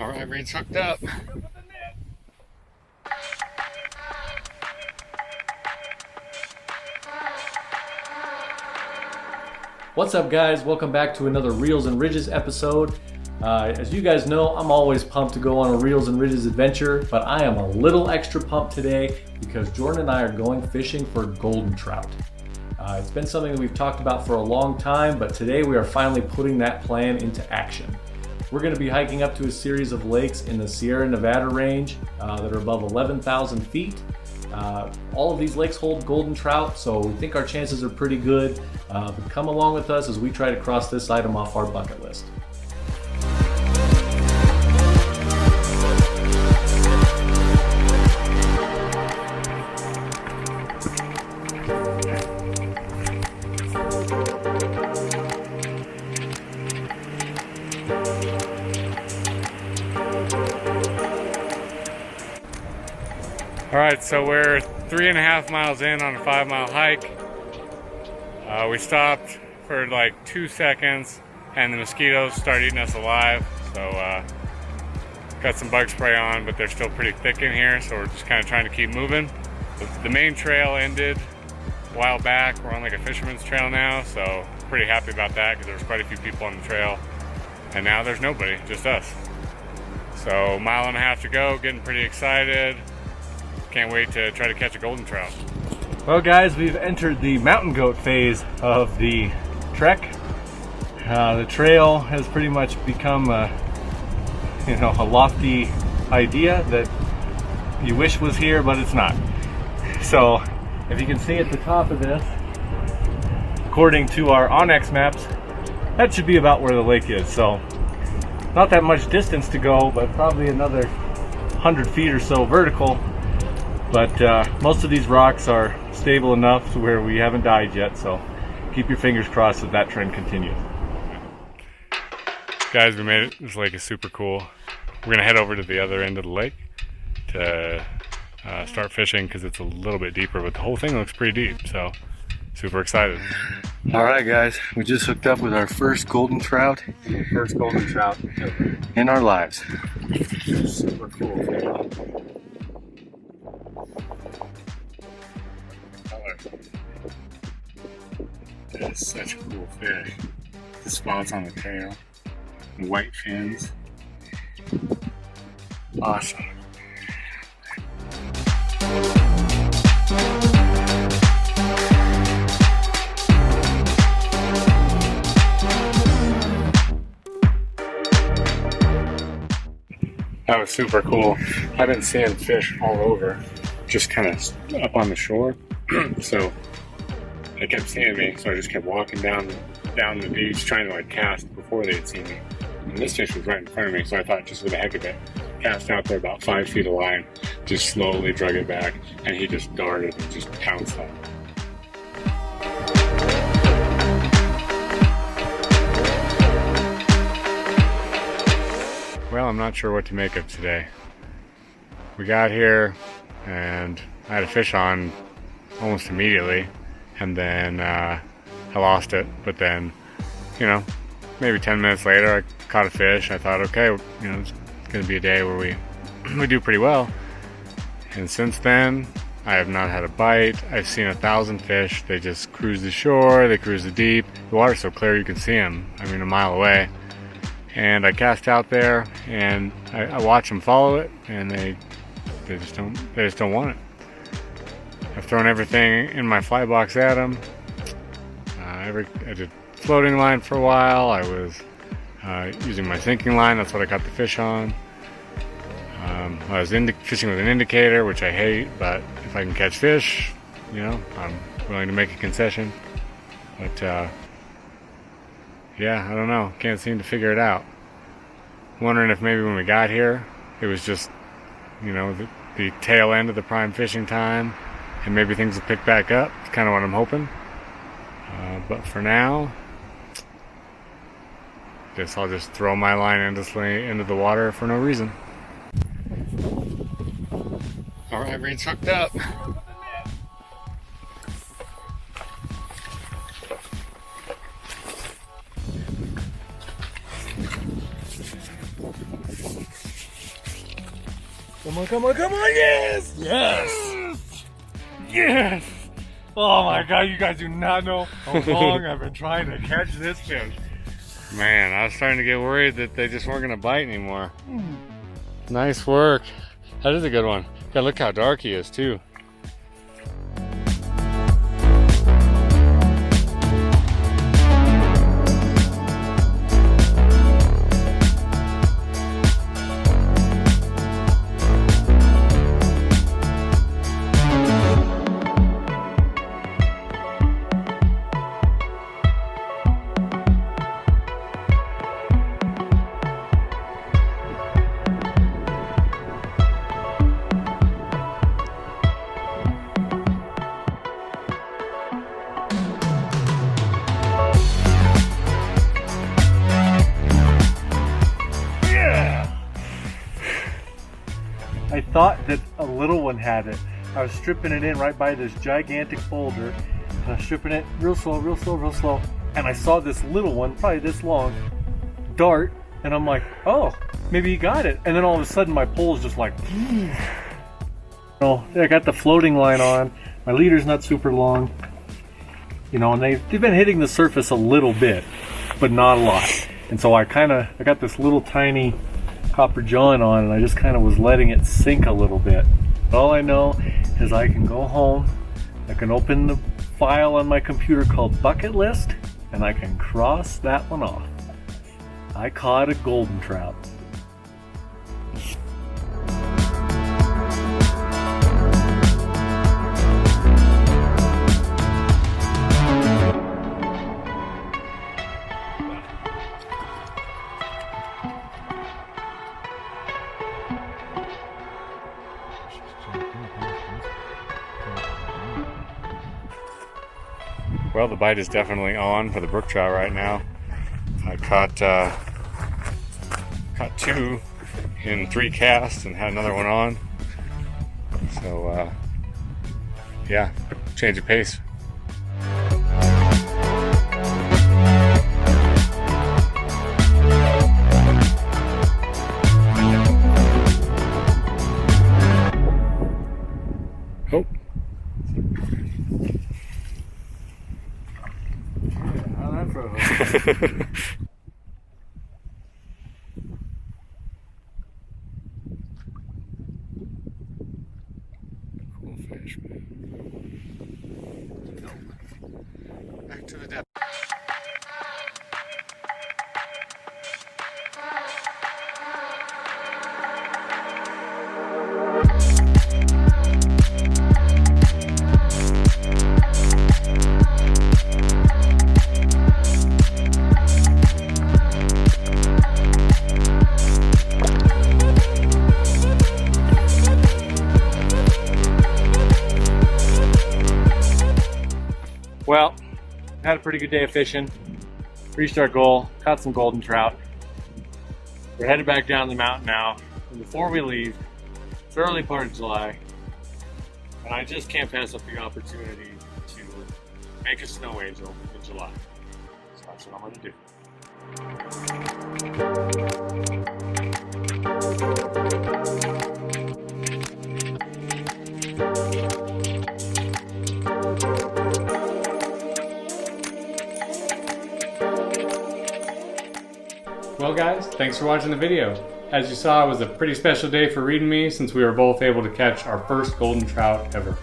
All right, Reed's hooked up. What's up, guys? Welcome back to another Reels and Ridges episode. As you guys know, I'm always pumped to go on a Reels and Ridges adventure, but I am a little extra pumped today because Jordan and I are going fishing for golden trout. It's been something that we've talked about for a long time, but today we are finally putting that plan into action. We're going to be hiking up to a series of lakes in the Sierra Nevada range that are above 11,000 feet. All of these lakes hold golden trout, so we think our chances are pretty good. But come along with us as we try to cross this item off our bucket list. All right, so we're 3.5 miles in on a 5-mile hike. We stopped for like 2 seconds and the mosquitoes started eating us alive. So got some bug spray on, but they're still pretty thick in here. So we're just kind of trying to keep moving. The main trail ended a while back. We're on like a fisherman's trail now. So pretty happy about that because there was quite a few people on the trail. And now there's nobody, just us. So 1.5 miles to go, getting pretty excited. Can't wait to try to catch a golden trout. Well, guys, we've entered the mountain goat phase of the trek. The trail has pretty much become a lofty idea that you wish was here, but it's not. So, if you can see at the top of this, according to our Onyx maps, that should be about where the lake is. So, not that much distance to go, but probably another 100 feet or so vertical. But most of these rocks are stable enough to where we haven't died yet, so keep your fingers crossed that that trend continues. Guys, we made it. This lake is super cool. We're gonna head over to the other end of the lake to start fishing because it's a little bit deeper, but the whole thing looks pretty deep, so super excited. All right, guys, we just hooked up with our first golden trout. First golden trout in our lives. Super cool. That is such a cool fish. The spots on the tail, the white fins. Awesome. That was super cool. I've been seeing fish all over, just kind of up on the shore. So they kept seeing me, so I just kept walking down the beach trying to like cast before they'd see me. And this fish was right in front of me, so I thought just for the heck of it, cast out there about 5 feet of line, just slowly drug it back, and he just darted and just pounced on it. Well, I'm not sure what to make of today. We got here and I had a fish on almost immediately, and then I lost it. But then, maybe 10 minutes later, I caught a fish. I thought, okay, it's gonna be a day where we do pretty well. And since then, I have not had a bite. I've seen 1,000 fish. They just cruise the shore, they cruise the deep. The water's so clear you can see them. I mean, a mile away. And I cast out there, and I watch them follow it, and they just don't want it. I've thrown everything in my fly box at them. I did floating line for a while. I was using my sinking line. That's what I caught the fish on. I was fishing with an indicator, which I hate, but if I can catch fish, I'm willing to make a concession. But yeah, I don't know. Can't seem to figure it out. Wondering if maybe when we got here, it was just, the tail end of the prime fishing time, and maybe things will pick back up. It's kind of what I'm hoping. But for now, guess I'll just throw my line endlessly into the water for no reason. All right, Reed's hooked up. Come on, come on, come on, yes! Yes! Yes! Oh my God, you guys do not know how long I've been trying to catch this fish. Man, I was starting to get worried that they just weren't gonna bite anymore. Nice work. That is a good one. Yeah, look how dark he is too. I thought that a little one had it. I was stripping it in right by this gigantic boulder, and I was stripping it real slow, real slow, real slow, and I saw this little one, probably this long, dart, and I'm like, oh, maybe he got it. And then all of a sudden my pole's just like, oh, I got the floating line on, my leader's not super long, you know, and they've been hitting the surface a little bit, but not a lot. And so I got this little tiny copper john on, and I just kind of was letting it sink a little bit. All I know is I can go home, I can open the file on my computer called bucket list, and I can cross that one off. I caught a golden trout. Well, the bite is definitely on for the brook trout right now. I caught 2 in 3 casts and had another one on. So, yeah, change of pace. Oh. Cool fish, man. Back to the depth. Well, had a pretty good day of fishing. Reached our goal, caught some golden trout. We're headed back down the mountain now. And before we leave, it's early part of July, and I just can't pass up the opportunity to make a snow angel in July. So that's what I'm gonna do. Well guys, thanks for watching the video. As you saw, it was a pretty special day for Reed and me since we were both able to catch our first golden trout ever.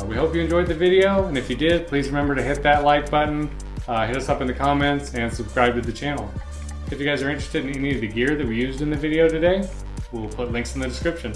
We hope you enjoyed the video, and if you did, please remember to hit that like button, hit us up in the comments, and subscribe to the channel. If you guys are interested in any of the gear that we used in the video today, we'll put links in the description.